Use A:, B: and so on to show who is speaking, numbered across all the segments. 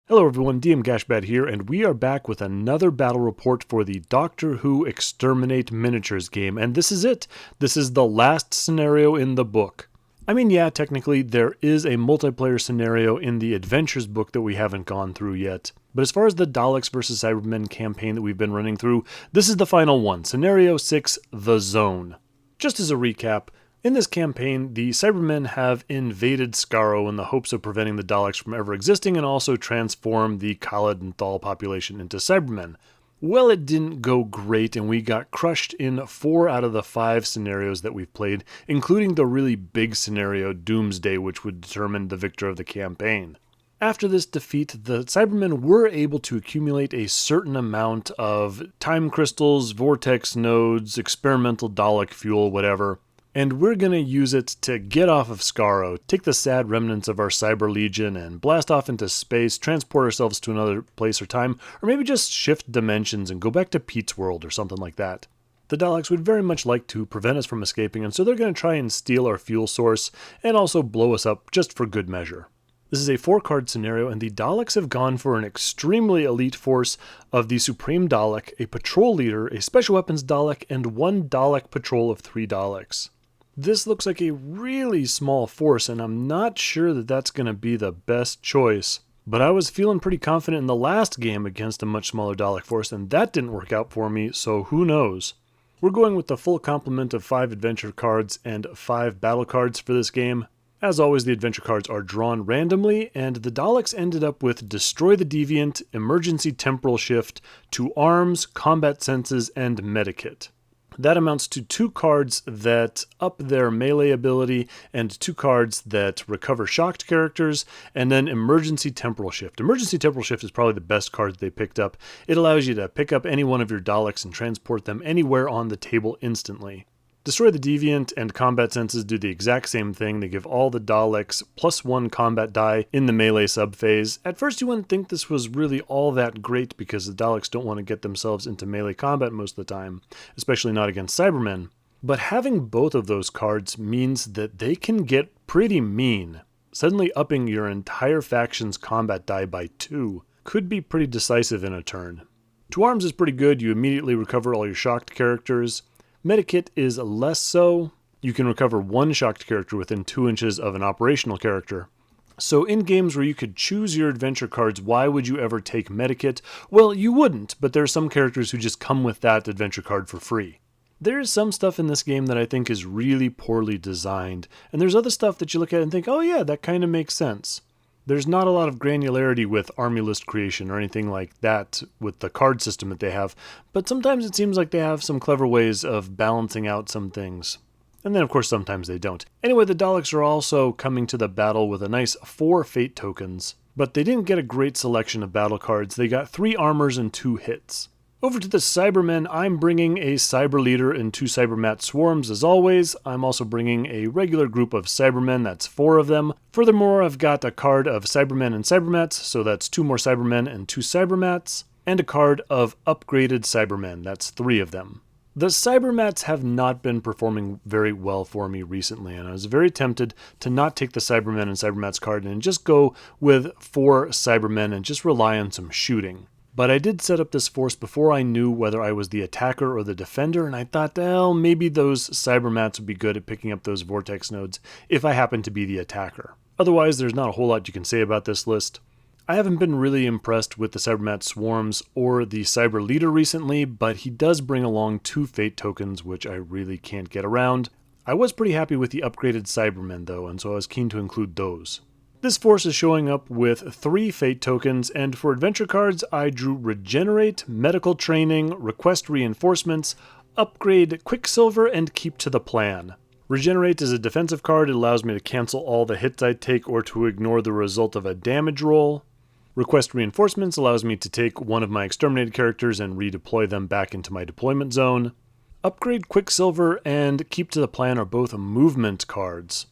A: Hello everyone, DM Gashbad here, and we are back with another battle report for the Doctor Who Exterminate miniatures game, and this is it. This is the last scenario in the book. I mean, yeah, technically there is a multiplayer scenario in the Adventures book that we haven't gone through yet. But as far as the Daleks vs. Cybermen campaign that we've been running through, this is the final one, Scenario 6, The Zone. Just as a recap, in this campaign, the Cybermen have invaded Skaro in the hopes of preventing the Daleks from ever existing and also transform the Khalid and Thal population into Cybermen. Well, it didn't go great, and we got crushed in 4 out of the 5 scenarios that we've played, including the really big scenario, Doomsday, which would determine the victor of the campaign. After this defeat, the Cybermen were able to accumulate a certain amount of time crystals, vortex nodes, experimental Dalek fuel, whatever, and we're going to use it to get off of Skaro, take the sad remnants of our Cyber Legion and blast off into space, transport ourselves to another place or time, or maybe just shift dimensions and go back to Pete's world or something like that. The Daleks would very much like to prevent us from escaping, and so they're going to try and steal our fuel source and also blow us up just for good measure. This is a 4-card scenario, and the Daleks have gone for an extremely elite force of the Supreme Dalek, a patrol leader, a special weapons Dalek, and 1 Dalek patrol of 3 Daleks. This looks like a really small force, and I'm not sure that that's going to be the best choice. But I was feeling pretty confident in the last game against a much smaller Dalek force, and that didn't work out for me, so who knows. We're going with the full complement of 5 adventure cards and 5 battle cards for this game. As always, the adventure cards are drawn randomly, and the Daleks ended up with Destroy the Deviant, Emergency Temporal Shift, 2 Arms, Combat Senses, and Medikit. That amounts to 2 cards that up their melee ability and 2 cards that recover shocked characters, and then Emergency Temporal Shift. Emergency Temporal Shift is probably the best card that they picked up. It allows you to pick up any one of your Daleks and transport them anywhere on the table instantly. Destroy the Deviant and Combat Senses do the exact same thing. They give all the Daleks +1 combat die in the melee subphase. At first you wouldn't think this was really all that great because the Daleks don't want to get themselves into melee combat most of the time, especially not against Cybermen. But having both of those cards means that they can get pretty mean. Suddenly upping your entire faction's combat die by 2 could be pretty decisive in a turn. 2 Arms is pretty good. You immediately recover all your shocked characters. Medikit is less so. You can recover 1 shocked character within 2 inches of an operational character. So in games where you could choose your adventure cards, why would you ever take Medikit? Well, you wouldn't, but there are some characters who just come with that adventure card for free. There is some stuff in this game that I think is really poorly designed, and there's other stuff that you look at and think, oh yeah, that kind of makes sense. There's not a lot of granularity with army list creation or anything like that with the card system that they have, but sometimes it seems like they have some clever ways of balancing out some things. And then of course sometimes they don't. Anyway, the Daleks are also coming to the battle with a nice 4 fate tokens, but they didn't get a great selection of battle cards. They got 3 armors and 2 hits. Over to the Cybermen, I'm bringing a Cyber Leader and 2 Cybermat Swarms as always. I'm also bringing a regular group of Cybermen, that's 4 of them. Furthermore, I've got a card of Cybermen and Cybermats, so that's 2 more Cybermen and 2 Cybermats, and a card of upgraded Cybermen, that's 3 of them. The Cybermats have not been performing very well for me recently, and I was very tempted to not take the Cybermen and Cybermats card and just go with 4 Cybermen and just rely on some shooting. But I did set up this force before I knew whether I was the attacker or the defender, and I thought, well, maybe those Cybermats would be good at picking up those vortex nodes if I happen to be the attacker. Otherwise, there's not a whole lot you can say about this list. I haven't been really impressed with the Cybermat Swarms or the Cyber Leader recently, but he does bring along 2 fate tokens, which I really can't get around. I was pretty happy with the upgraded Cybermen though, and so I was keen to include those. This force is showing up with 3 fate tokens, and for adventure cards, I drew Regenerate, Medical Training, Request Reinforcements, Upgrade Quicksilver, and Keep to the Plan. Regenerate is a defensive card. It allows me to cancel all the hits I take or to ignore the result of a damage roll. Request Reinforcements allows me to take one of my exterminated characters and redeploy them back into my deployment zone. Upgrade Quicksilver and Keep to the Plan are both movement cards.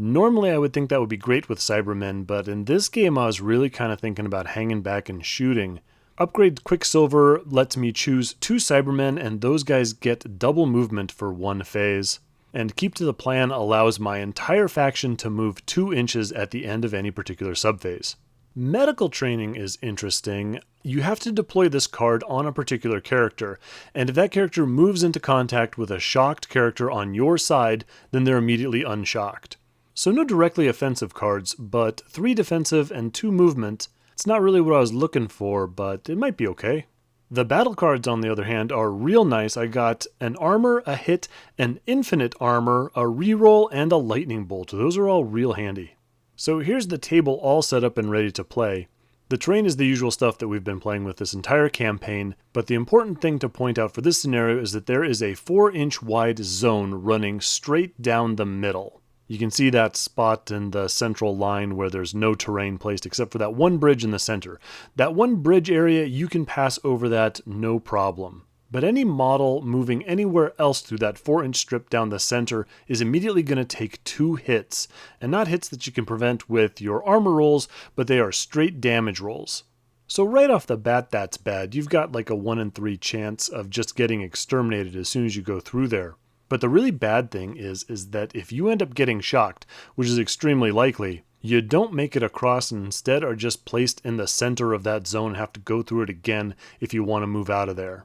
A: Normally I would think that would be great with Cybermen, but in this game I was really kind of thinking about hanging back and shooting. Upgrade Quicksilver lets me choose 2 Cybermen, and those guys get double movement for 1 phase. And Keep to the Plan allows my entire faction to move 2 inches at the end of any particular subphase. Medical training is interesting. You have to deploy this card on a particular character, and if that character moves into contact with a shocked character on your side, then they're immediately unshocked. So no directly offensive cards, but 3 defensive and 2 movement. It's not really what I was looking for, but it might be okay. The battle cards, on the other hand, are real nice. I got an armor, a hit, an infinite armor, a reroll, and a lightning bolt. Those are all real handy. So here's the table all set up and ready to play. The terrain is the usual stuff that we've been playing with this entire campaign, but the important thing to point out for this scenario is that there is a 4-inch wide zone running straight down the middle. You can see that spot in the central line where there's no terrain placed except for that one bridge in the center. That one bridge area, you can pass over that no problem. But any model moving anywhere else through that 4-inch strip down the center is immediately going to take 2 hits, and not hits that you can prevent with your armor rolls, but they are straight damage rolls. So right off the bat, that's bad. You've got like a 1 in 3 chance of just getting exterminated as soon as you go through there. But the really bad thing is that if you end up getting shocked, which is extremely likely, you don't make it across and instead are just placed in the center of that zone and have to go through it again if you want to move out of there.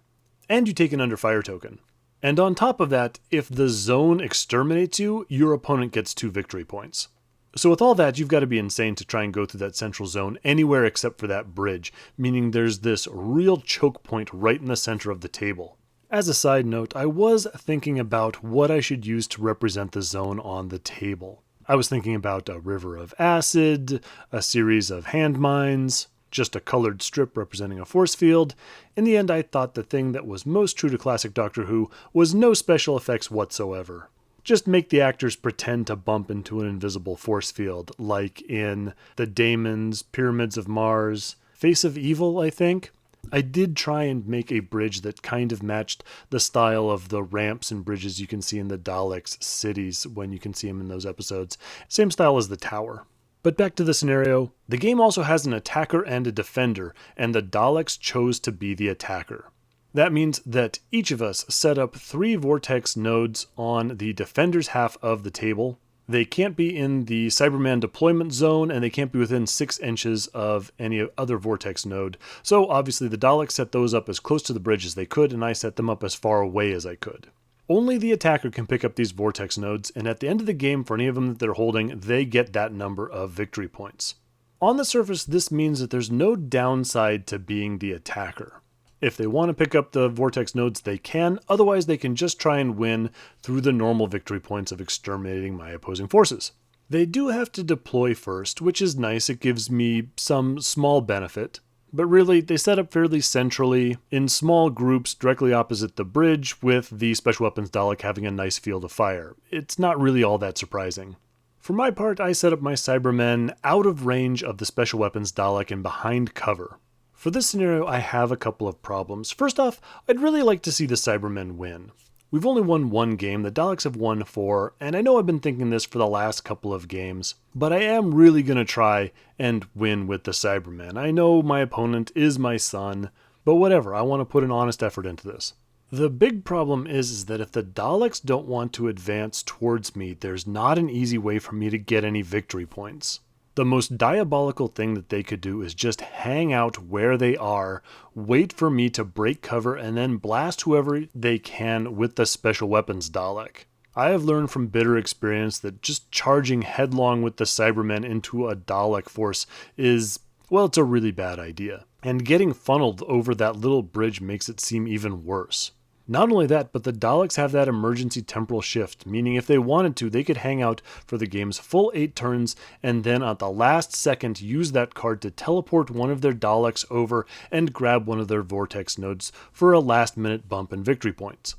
A: And you take an under fire token. And on top of that, if the zone exterminates you, your opponent gets 2 victory points. So with all that, you've got to be insane to try and go through that central zone anywhere except for that bridge, meaning there's this real choke point right in the center of the table. As a side note, I was thinking about what I should use to represent the zone on the table. I was thinking about a river of acid, a series of hand mines, just a colored strip representing a force field. In the end, I thought the thing that was most true to classic Doctor Who was no special effects whatsoever. Just make the actors pretend to bump into an invisible force field, like in the Damon's Pyramids of Mars, Face of Evil, I think. I did try and make a bridge that kind of matched the style of the ramps and bridges you can see in the Daleks' cities when you can see them in those episodes. Same style as the tower. But back to the scenario, the game also has an attacker and a defender, and the Daleks chose to be the attacker. That means that each of us set up 3 vortex nodes on the defender's half of the table. They can't be in the Cyberman deployment zone, and they can't be within 6 inches of any other vortex node. So obviously the Daleks set those up as close to the bridge as they could, and I set them up as far away as I could. Only the attacker can pick up these vortex nodes, and at the end of the game, for any of them that they're holding, they get that number of victory points. On the surface, this means that there's no downside to being the attacker. If they want to pick up the vortex nodes, they can. Otherwise, they can just try and win through the normal victory points of exterminating my opposing forces. They do have to deploy first, which is nice. It gives me some small benefit. But really, they set up fairly centrally, in small groups directly opposite the bridge, with the Special Weapons Dalek having a nice field of fire. It's not really all that surprising. For my part, I set up my Cybermen out of range of the Special Weapons Dalek and behind cover. For this scenario, I have a couple of problems. First off, I'd really like to see the Cybermen win. We've only won 1 game, the Daleks have won 4, and I know I've been thinking this for the last couple of games, but I am really going to try and win with the Cybermen. I know my opponent is my son, but whatever, I want to put an honest effort into this. The big problem is that if the Daleks don't want to advance towards me, there's not an easy way for me to get any victory points. The most diabolical thing that they could do is just hang out where they are, wait for me to break cover, and then blast whoever they can with the Special Weapons Dalek. I have learned from bitter experience that just charging headlong with the Cybermen into a Dalek force is, well, it's a really bad idea. And getting funneled over that little bridge makes it seem even worse. Not only that, but the Daleks have that emergency temporal shift, meaning if they wanted to, they could hang out for the game's full 8 turns, and then at the last second use that card to teleport one of their Daleks over and grab one of their vortex nodes for a last minute bump in victory points.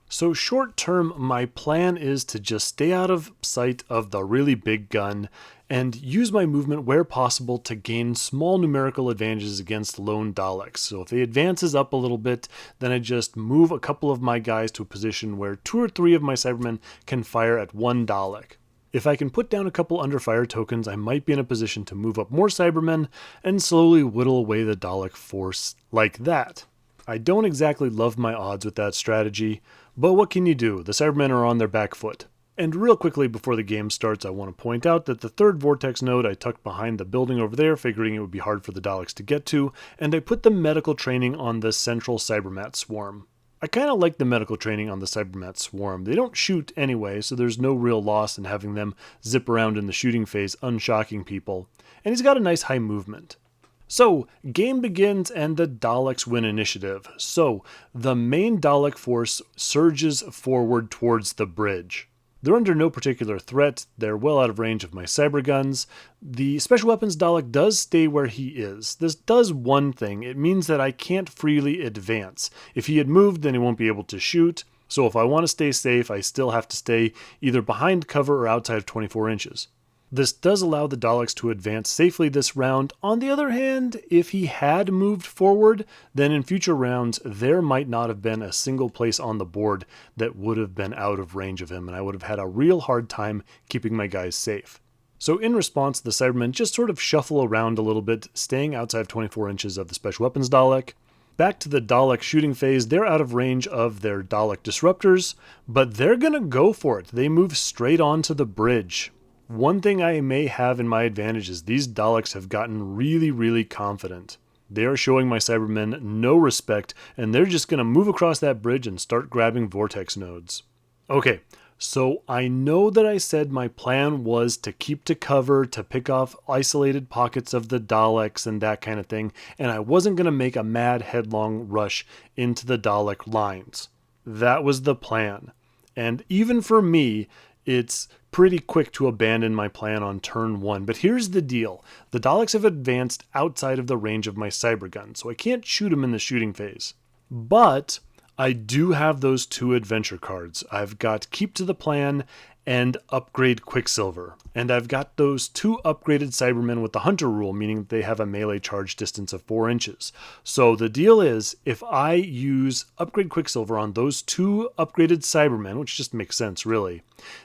A: So short term, my plan is to just stay out of sight of the really big gun and use my movement where possible to gain small numerical advantages against lone Daleks. So if he advances up a little bit, then I just move a couple of my guys to a position where 2 or 3 of my Cybermen can fire at 1 Dalek. If I can put down a couple under fire tokens, I might be in a position to move up more Cybermen and slowly whittle away the Dalek force like that. I don't exactly love my odds with that strategy, but what can you do? The Cybermen are on their back foot. And real quickly before the game starts, I want to point out that the third vortex node I tucked behind the building over there, figuring it would be hard for the Daleks to get to, and I put the medical training on the central Cybermat swarm. I kind of like the medical training on the Cybermat swarm. They don't shoot anyway, so there's no real loss in having them zip around in the shooting phase, unshocking people. And he's got a nice high movement. So, game begins and the Daleks win initiative. So, the main Dalek force surges forward towards the bridge. They're under no particular threat, they're well out of range of my cyber guns. The special weapons Dalek does stay where he is. This does one thing, it means that I can't freely advance. If he had moved, then he won't be able to shoot, so if I want to stay safe, I still have to stay either behind cover or outside of 24 inches. This does allow the Daleks to advance safely this round. On the other hand, if he had moved forward, then in future rounds, there might not have been a single place on the board that would have been out of range of him, and I would have had a real hard time keeping my guys safe. So in response, the Cybermen just sort of shuffle around a little bit, staying outside of 24 inches of the special weapons Dalek. Back to the Dalek shooting phase, they're out of range of their Dalek disruptors, but they're gonna go for it. They move straight onto the bridge. One thing I may have in my advantage is these Daleks have gotten really confident. They are showing my Cybermen no respect, and they're just going to move across that bridge and start grabbing vortex nodes. Okay, so I know that I said my plan was to keep to cover, to pick off isolated pockets of the Daleks and that kind of thing, and I wasn't going to make a mad headlong rush into the Dalek lines. That was the plan. And even for me, it's pretty quick to abandon my plan on turn 1. But here's the deal. The Daleks have advanced outside of the range of my cyber gun, so I can't shoot them in the shooting phase. But I do have those 2 adventure cards. I've got Keep to the Plan and Upgrade Quicksilver. And I've got those 2 upgraded Cybermen with the Hunter rule, meaning that they have a melee charge distance of 4 inches. So the deal is, if I use Upgrade Quicksilver on those 2 upgraded Cybermen, which just makes sense really,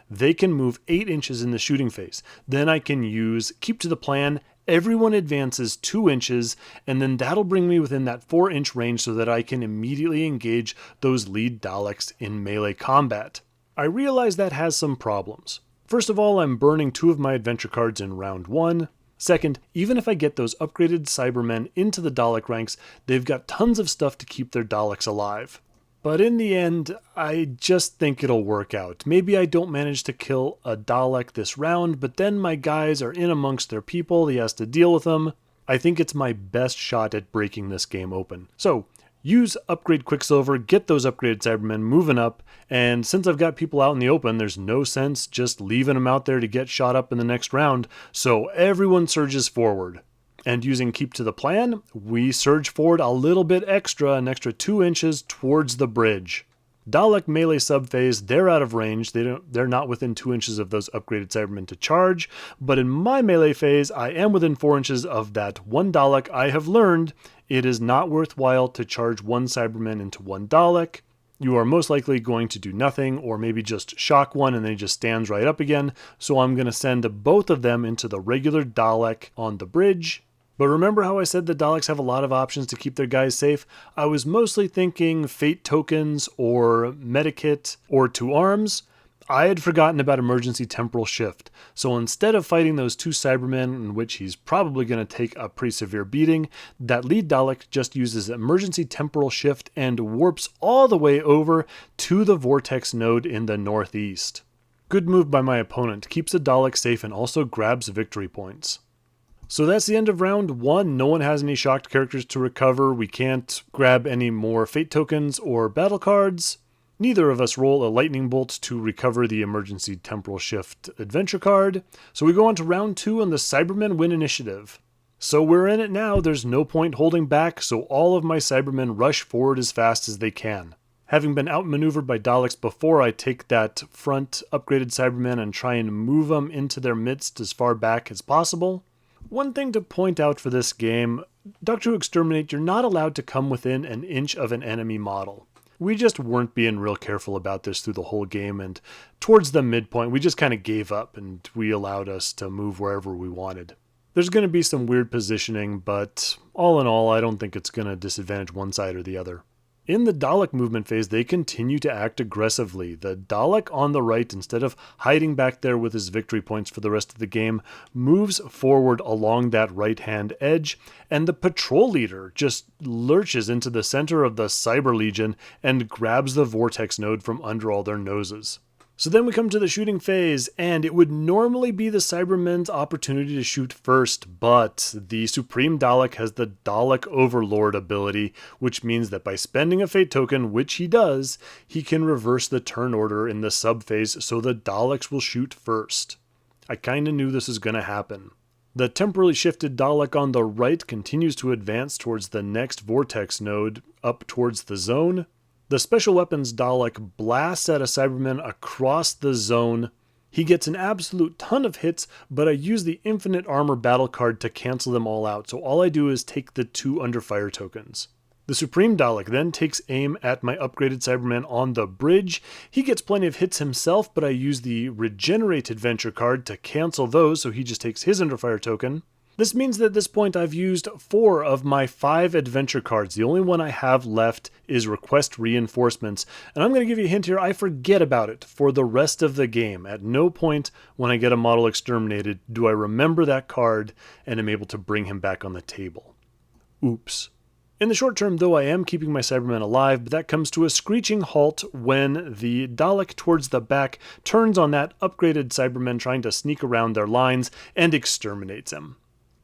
A: they can move 8 inches in the shooting phase. Then I can use Keep to the Plan, everyone advances 2 inches, and then that'll bring me within that 4-inch range so that I can immediately engage those lead Daleks in melee combat. I realize that has some problems. First of all, I'm burning 2 of my adventure cards in round 1. Second, even if I get those upgraded Cybermen into the Dalek ranks, they've got tons of stuff to keep their Daleks alive. But in the end, I just think it'll work out. Maybe I don't manage to kill a Dalek this round, but then my guys are in amongst their people, he has to deal with them. I think it's my best shot at breaking this game open. So, use Upgrade Quicksilver, get those upgraded Cybermen moving up, and since I've got people out in the open, there's no sense just leaving them out there to get shot up in the next round, so everyone surges forward. And using Keep to the Plan, we surge forward a little bit extra, an extra 2 inches towards the bridge. Dalek melee subphase, they're out of range, they're not within 2 inches of those upgraded Cybermen to charge, but in my melee phase, I am within 4 inches of that one Dalek. I have learned it is not worthwhile to charge 1 Cyberman into 1 Dalek. You are most likely going to do nothing, or maybe just shock one and then he just stands right up again, so I'm going to send both of them into the regular Dalek on the bridge. But remember how I said the Daleks have a lot of options to keep their guys safe? I was mostly thinking fate tokens or medikit or 2 arms. I had forgotten about emergency temporal shift, so instead of fighting those 2 Cybermen, in which he's probably going to take a pretty severe beating, that lead Dalek just uses emergency temporal shift and warps all the way over to the vortex node in the northeast. Good move by my opponent, keeps the Dalek safe and also grabs victory points. So that's the end of round 1. No one has any shocked characters to recover. We can't grab any more fate tokens or battle cards. Neither of us roll a lightning bolt to recover the emergency temporal shift adventure card. So we go on to round 2 and the Cybermen win initiative. So we're in it now. There's no point holding back, so all of my Cybermen rush forward as fast as they can. Having been outmaneuvered by Daleks before, I take that front upgraded Cybermen and try and move them into their midst as far back as possible. One thing to point out for this game, Doctor Who Exterminate, you're not allowed to come within an inch of an enemy model. We just weren't being real careful about this through the whole game, and towards the midpoint, we just kind of gave up and we allowed us to move wherever we wanted. There's going to be some weird positioning, but all in all, I don't think it's going to disadvantage one side or the other. In the Dalek movement phase, they continue to act aggressively. The Dalek on the right, instead of hiding back there with his victory points for the rest of the game, moves forward along that right-hand edge, and the patrol leader just lurches into the center of the Cyber Legion and grabs the vortex node from under all their noses. So then we come to the shooting phase, and it would normally be the Cybermen's opportunity to shoot first, but the Supreme Dalek has the Dalek Overlord ability, which means that by spending a fate token, which he does, he can reverse the turn order in the sub-phase so the Daleks will shoot first. I kinda knew this was gonna happen. The temporarily shifted Dalek on the right continues to advance towards the next vortex node, up towards the zone. The Special Weapons Dalek blasts at a Cyberman across the zone. He gets an absolute ton of hits, but I use the Infinite Armor battle card to cancel them all out, so all I do is take the 2 under fire tokens. The Supreme Dalek then takes aim at my upgraded Cyberman on the bridge. He gets plenty of hits himself, but I use the Regenerate Adventure card to cancel those, so he just takes his under fire token. This means that at this point I've used 4 of my 5 adventure cards. The only one I have left is Request Reinforcements, and I'm going to give you a hint here, I forget about it for the rest of the game. At no point when I get a model exterminated do I remember that card and am able to bring him back on the table. Oops. In the short term, though, I am keeping my Cybermen alive, but that comes to a screeching halt when the Dalek towards the back turns on that upgraded Cyberman trying to sneak around their lines and exterminates him.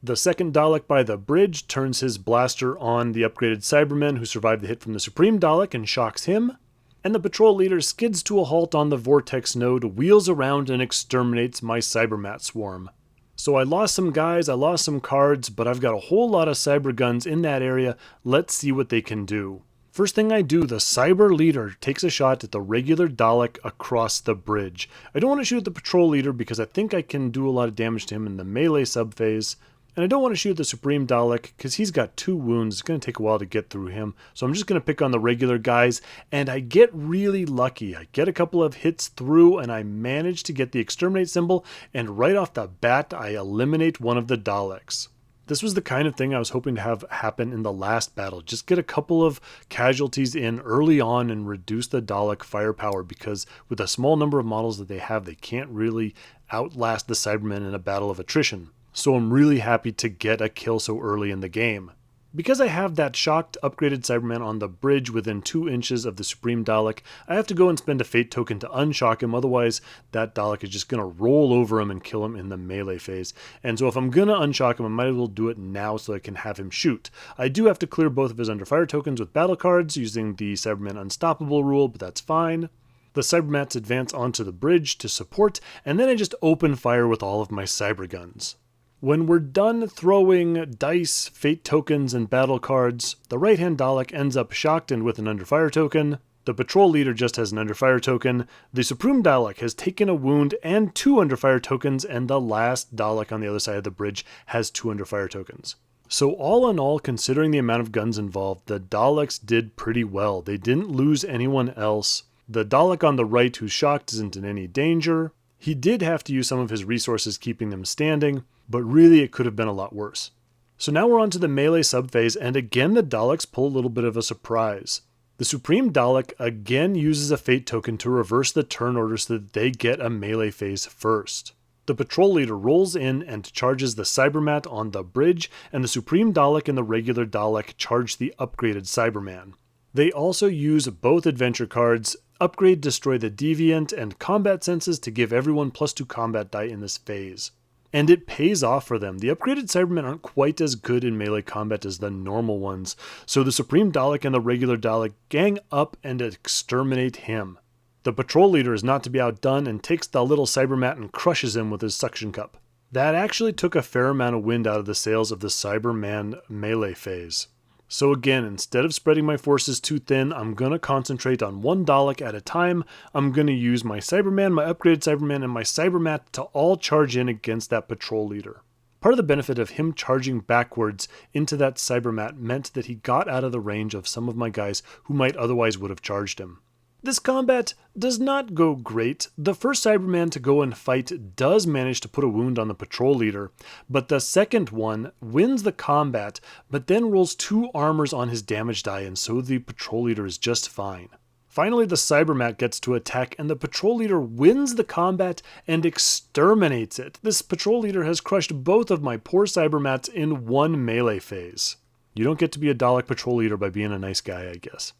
A: The second Dalek by the bridge turns his blaster on the upgraded Cyberman who survived the hit from the Supreme Dalek and shocks him. And the patrol leader skids to a halt on the vortex node, wheels around and exterminates my Cybermat swarm. So I lost some guys, I lost some cards, but I've got a whole lot of cyber guns in that area. Let's see what they can do. First thing I do, the Cyber Leader takes a shot at the regular Dalek across the bridge. I don't want to shoot at the patrol leader because I think I can do a lot of damage to him in the melee subphase. And I don't want to shoot the Supreme Dalek because he's got 2 wounds. It's going to take a while to get through him. So I'm just going to pick on the regular guys. And I get really lucky. I get a couple of hits through and I manage to get the Exterminate symbol. And right off the bat, I eliminate one of the Daleks. This was the kind of thing I was hoping to have happen in the last battle. Just get a couple of casualties in early on and reduce the Dalek firepower. Because with a small number of models that they have, they can't really outlast the Cybermen in a battle of attrition. So I'm really happy to get a kill so early in the game. Because I have that shocked upgraded Cyberman on the bridge within 2 inches of the Supreme Dalek, I have to go and spend a fate token to unshock him, otherwise that Dalek is just going to roll over him and kill him in the melee phase. And so if I'm going to unshock him, I might as well do it now so I can have him shoot. I do have to clear both of his under fire tokens with battle cards using the Cyberman Unstoppable rule, but that's fine. The Cybermats advance onto the bridge to support, and then I just open fire with all of my cyber guns. When we're done throwing dice, fate tokens, and battle cards, the right-hand Dalek ends up shocked and with an under fire token. The patrol leader just has an under fire token. The Supreme Dalek has taken a wound and 2 under fire tokens, and the last Dalek on the other side of the bridge has 2 under fire tokens. So all in all, considering the amount of guns involved, the Daleks did pretty well. They didn't lose anyone else. The Dalek on the right who's shocked isn't in any danger. He did have to use some of his resources keeping them standing, but really it could have been a lot worse. So now we're on to the melee subphase, and again the Daleks pull a little bit of a surprise. The Supreme Dalek again uses a fate token to reverse the turn order so that they get a melee phase first. The patrol leader rolls in and charges the Cybermat on the bridge, and the Supreme Dalek and the regular Dalek charge the upgraded Cyberman. They also use both adventure cards, Upgrade Destroy the Deviant, and Combat Senses to give everyone +2 combat die in this phase. And it pays off for them. The upgraded Cybermen aren't quite as good in melee combat as the normal ones, so the Supreme Dalek and the regular Dalek gang up and exterminate him. The patrol leader is not to be outdone and takes the little Cybermat and crushes him with his suction cup. That actually took a fair amount of wind out of the sails of the Cyberman melee phase. So again, instead of spreading my forces too thin, I'm going to concentrate on one Dalek at a time. I'm going to use my Cyberman, my upgraded Cyberman, and my Cybermat to all charge in against that patrol leader. Part of the benefit of him charging backwards into that Cybermat meant that he got out of the range of some of my guys who might otherwise would have charged him. This combat does not go great. The first Cyberman to go and fight does manage to put a wound on the patrol leader, but the second one wins the combat, but then rolls 2 armors on his damage die, and so the patrol leader is just fine. Finally, the Cybermat gets to attack, and the patrol leader wins the combat and exterminates it. This patrol leader has crushed both of my poor Cybermats in one melee phase. You don't get to be a Dalek patrol leader by being a nice guy, I guess.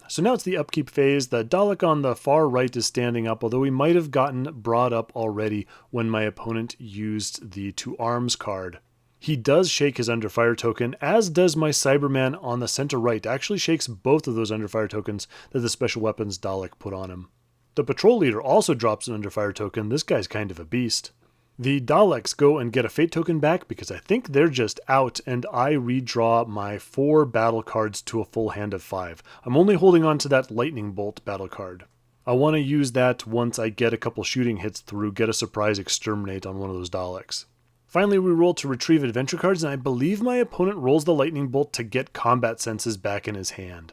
A: So now it's the upkeep phase. The Dalek on the far right is standing up, although he might have gotten brought up already when my opponent used the 2 arms card. He does shake his under fire token, as does my Cyberman on the center right. Actually shakes both of those under fire tokens that the special weapons Dalek put on him. The patrol leader also drops an under fire token. This guy's kind of a beast. The Daleks go and get a fate token back because I think they're just out, and I redraw my 4 battle cards to a full hand of 5. I'm only holding on to that lightning bolt battle card. I want to use that once I get a couple shooting hits through, get a surprise exterminate on one of those Daleks. Finally, we roll to retrieve adventure cards, and I believe my opponent rolls the lightning bolt to get combat senses back in his hand.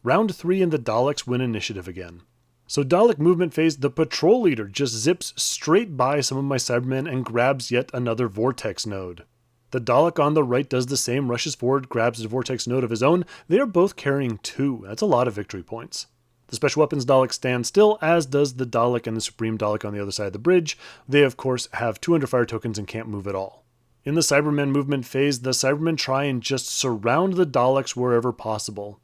A: Round 3 and the Daleks win initiative again. So Dalek movement phase, the patrol leader just zips straight by some of my Cybermen and grabs yet another vortex node. The Dalek on the right does the same, rushes forward, grabs a vortex node of his own. They are both carrying 2. That's a lot of victory points. The special weapons Dalek stand still, as does the Dalek and the Supreme Dalek on the other side of the bridge. They of course have 2 under fire tokens and can't move at all. In the Cybermen movement phase, the Cybermen try and just surround the Daleks wherever possible.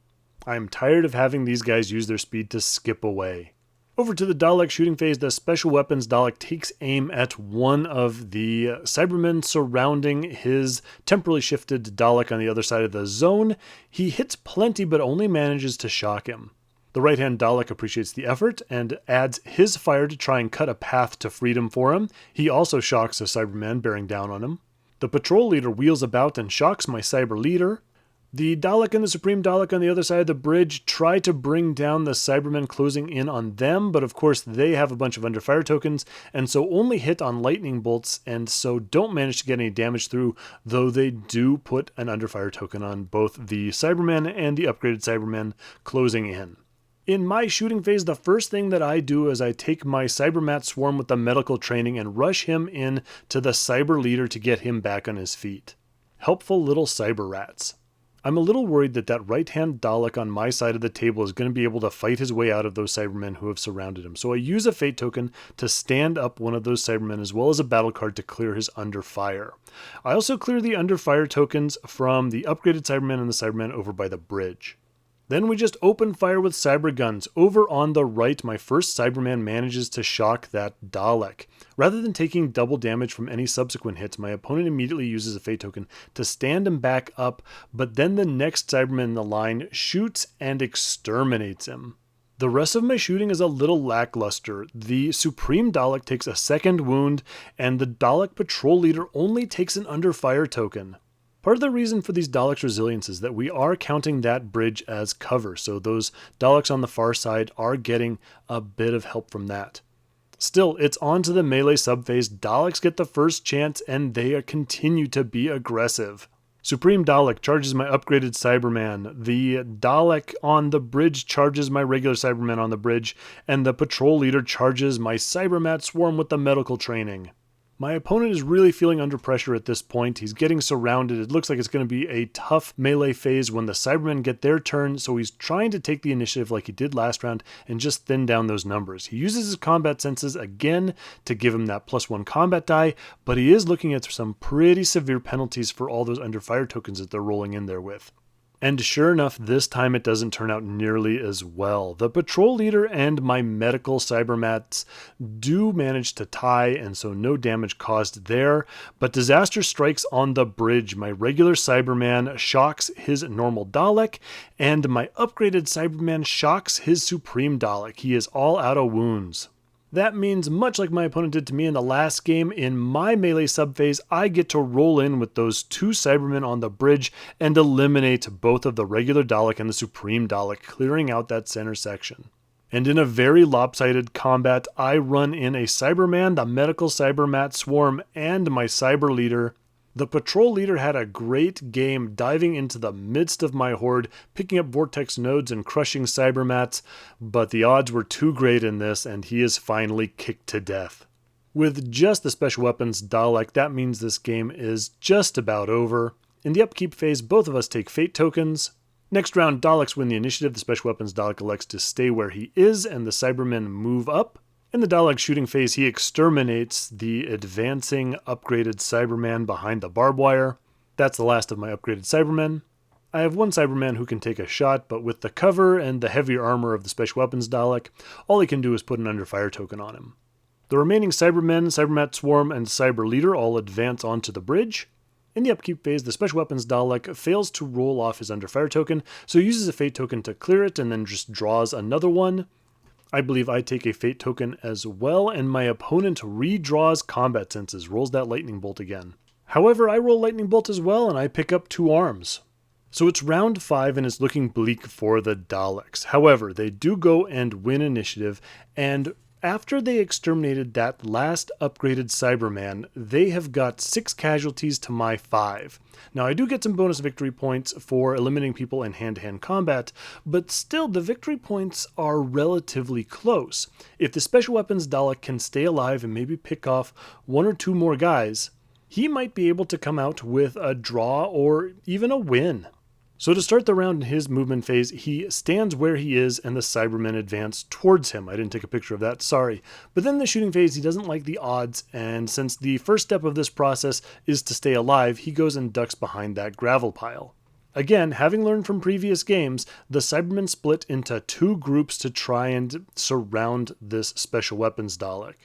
A: I am tired of having these guys use their speed to skip away. Over to the Dalek shooting phase, the special weapons Dalek takes aim at one of the Cybermen surrounding his temporally shifted Dalek on the other side of the zone. He hits plenty but only manages to shock him. The right-hand Dalek appreciates the effort and adds his fire to try and cut a path to freedom for him. He also shocks a Cyberman bearing down on him. The patrol leader wheels about and shocks my Cyber leader. The Dalek and the Supreme Dalek on the other side of the bridge try to bring down the Cybermen closing in on them, but of course they have a bunch of under fire tokens, and so only hit on lightning bolts, and so don't manage to get any damage through, though they do put an under fire token on both the Cybermen and the upgraded Cybermen closing in. In my shooting phase, the first thing that I do is I take my Cybermat Swarm with the medical training and rush him in to the Cyber leader to get him back on his feet. Helpful little Cyber rats. I'm a little worried that right-hand Dalek on my side of the table is going to be able to fight his way out of those Cybermen who have surrounded him. So I use a fate token to stand up one of those Cybermen as well as a battle card to clear his under fire. I also clear the under fire tokens from the upgraded Cybermen and the Cybermen over by the bridge. Then we just open fire with cyber guns. Over on the right, my first Cyberman manages to shock that Dalek. Rather than taking double damage from any subsequent hits, my opponent immediately uses a fate token to stand him back up, but then the next Cyberman in the line shoots and exterminates him. The rest of my shooting is a little lackluster. The Supreme Dalek takes a second wound, and the Dalek patrol leader only takes an under fire token. Part of the reason for these Daleks' resilience is that we are counting that bridge as cover, so those Daleks on the far side are getting a bit of help from that. Still, it's on to the melee subphase. Daleks get the first chance, and they continue to be aggressive. Supreme Dalek charges my upgraded Cyberman, the Dalek on the bridge charges my regular Cyberman on the bridge, and the patrol leader charges my Cybermat Swarm with the medical training. My opponent is really feeling under pressure at this point. He's getting surrounded. It looks like it's going to be a tough melee phase when the Cybermen get their turn, so he's trying to take the initiative like he did last round and just thin down those numbers. He uses his combat senses again to give him that +1 combat die, but he is looking at some pretty severe penalties for all those under fire tokens that they're rolling in there with. And sure enough, this time it doesn't turn out nearly as well. The patrol leader and my medical Cybermats do manage to tie, and so no damage caused there. But disaster strikes on the bridge. My regular Cyberman shocks his normal Dalek, and my upgraded Cyberman shocks his Supreme Dalek. He is all out of wounds. That means, much like my opponent did to me in the last game, in my melee subphase, I get to roll in with those 2 Cybermen on the bridge and eliminate both of the regular Dalek and the Supreme Dalek, clearing out that center section. And in a very lopsided combat, I run in a Cyberman, the medical Cybermat Swarm, and my Cyber leader. The patrol leader had a great game diving into the midst of my horde, picking up vortex nodes and crushing cybermats, but the odds were too great in this and he is finally kicked to death. With just the special weapons Dalek, that means this game is just about over. In the upkeep phase, both of us take fate tokens. Next round, Daleks win the initiative. The special weapons Dalek elects to stay where he is and the Cybermen move up. In the Dalek shooting phase, he exterminates the advancing upgraded Cyberman behind the barbed wire. That's the last of my upgraded Cybermen. I have one Cyberman who can take a shot, but with the cover and the heavier armor of the special weapons Dalek, all he can do is put an under fire token on him. The remaining Cybermen, Cybermat Swarm, and Cyber Leader all advance onto the bridge. In the upkeep phase, the special weapons Dalek fails to roll off his under fire token, so he uses a fate token to clear it and then just draws another one. I believe I take a fate token as well, and my opponent redraws combat senses, rolls that lightning bolt again. However, I roll lightning bolt as well, and I pick up 2 arms. So it's round 5 and it's looking bleak for the Daleks. However, they do go and win initiative, and after they exterminated that last upgraded Cyberman, they have got 6 casualties to my 5. Now I do get some bonus victory points for eliminating people in hand-to-hand combat, but still the victory points are relatively close. If the special weapons Dalek can stay alive and maybe pick off 1 or 2 more guys, he might be able to come out with a draw or even a win. So to start the round in his movement phase, he stands where he is and the Cybermen advance towards him. I didn't take a picture of that, sorry. But then in the shooting phase, he doesn't like the odds, and since the first step of this process is to stay alive, he goes and ducks behind that gravel pile. Again, having learned from previous games, the Cybermen split into 2 groups to try and surround this special weapons Dalek.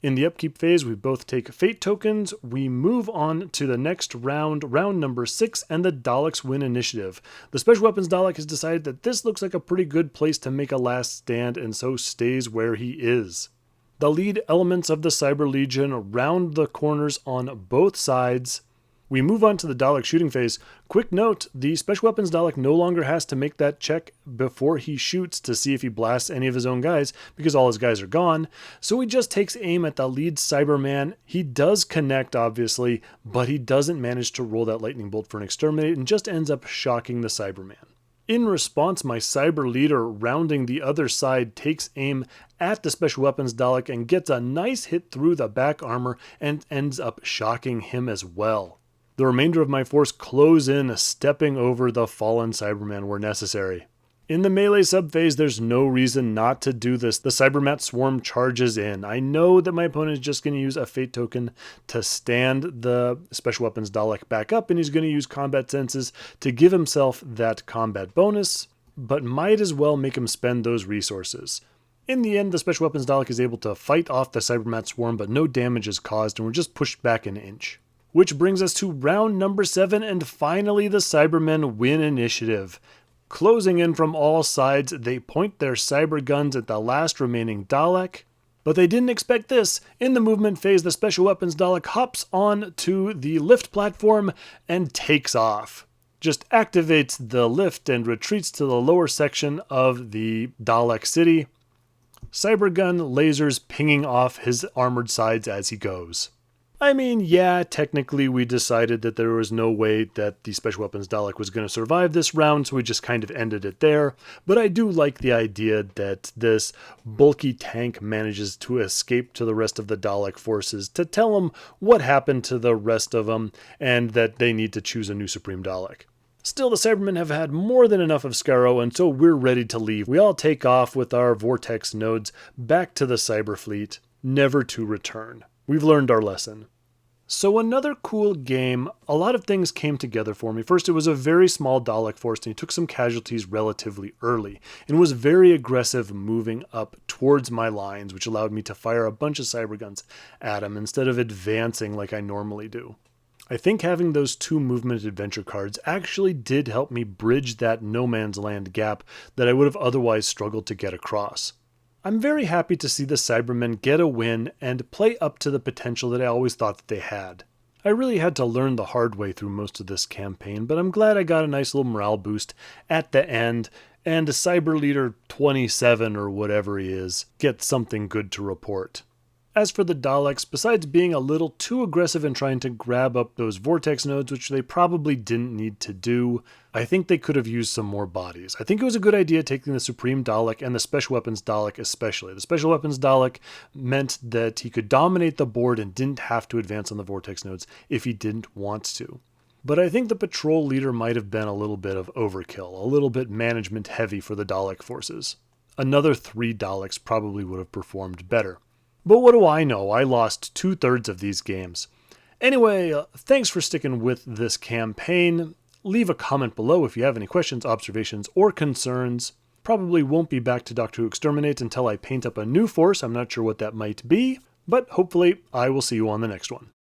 A: In the upkeep phase, we both take fate tokens, we move on to the next round, round number 6, and the Daleks win initiative. The special weapons Dalek has decided that this looks like a pretty good place to make a last stand, and so stays where he is. The lead elements of the Cyber Legion round the corners on both sides. We move on to the Dalek shooting phase. Quick note, the special weapons Dalek no longer has to make that check before he shoots to see if he blasts any of his own guys, because all his guys are gone. So he just takes aim at the lead Cyberman. He does connect, obviously, but he doesn't manage to roll that lightning bolt for an exterminate and just ends up shocking the Cyberman. In response, my Cyber Leader, rounding the other side, takes aim at the special weapons Dalek and gets a nice hit through the back armor and ends up shocking him as well. The remainder of my force close in, stepping over the fallen Cyberman where necessary. In the melee subphase, there's no reason not to do this. The Cybermat Swarm charges in. I know that my opponent is just going to use a fate token to stand the special weapons Dalek back up, and he's going to use combat senses to give himself that combat bonus, but might as well make him spend those resources. In the end, the special weapons Dalek is able to fight off the Cybermat Swarm, but no damage is caused, and we're just pushed back an inch. Which brings us to round number 7, and finally the Cybermen win initiative. Closing in from all sides, they point their cyber guns at the last remaining Dalek. But they didn't expect this. In the movement phase, the special weapons Dalek hops on to the lift platform and takes off. Just activates the lift and retreats to the lower section of the Dalek city. Cybergun lasers pinging off his armored sides as he goes. I mean, yeah, technically we decided that there was no way that the special weapons Dalek was going to survive this round, so we just kind of ended it there. But I do like the idea that this bulky tank manages to escape to the rest of the Dalek forces to tell them what happened to the rest of them and that they need to choose a new Supreme Dalek. Still, the Cybermen have had more than enough of Skaro, and so we're ready to leave. We all take off with our vortex nodes back to the Cyber Fleet, never to return. We've learned our lesson. So another cool game, a lot of things came together for me. First, it was a very small Dalek force, and he took some casualties relatively early, and was very aggressive moving up towards my lines, which allowed me to fire a bunch of cyberguns at him instead of advancing like I normally do. I think having those 2 movement adventure cards actually did help me bridge that no man's land gap that I would have otherwise struggled to get across. I'm very happy to see the Cybermen get a win and play up to the potential that I always thought that they had. I really had to learn the hard way through most of this campaign, but I'm glad I got a nice little morale boost at the end, and Cyber Leader 27 or whatever he is gets something good to report. As for the Daleks, besides being a little too aggressive in trying to grab up those vortex nodes, which they probably didn't need to do, I think they could have used some more bodies. I think it was a good idea taking the Supreme Dalek and the Special Weapons Dalek especially. The Special Weapons Dalek meant that he could dominate the board and didn't have to advance on the vortex nodes if he didn't want to. But I think the patrol leader might have been a little bit of overkill, a little bit management heavy for the Dalek forces. Another 3 Daleks probably would have performed better. But what do I know? I lost 2/3 of these games. Anyway, thanks for sticking with this campaign. Leave a comment below if you have any questions, observations, or concerns. Probably won't be back to Doctor Who Exterminate until I paint up a new force. I'm not sure what that might be, but hopefully I will see you on the next one.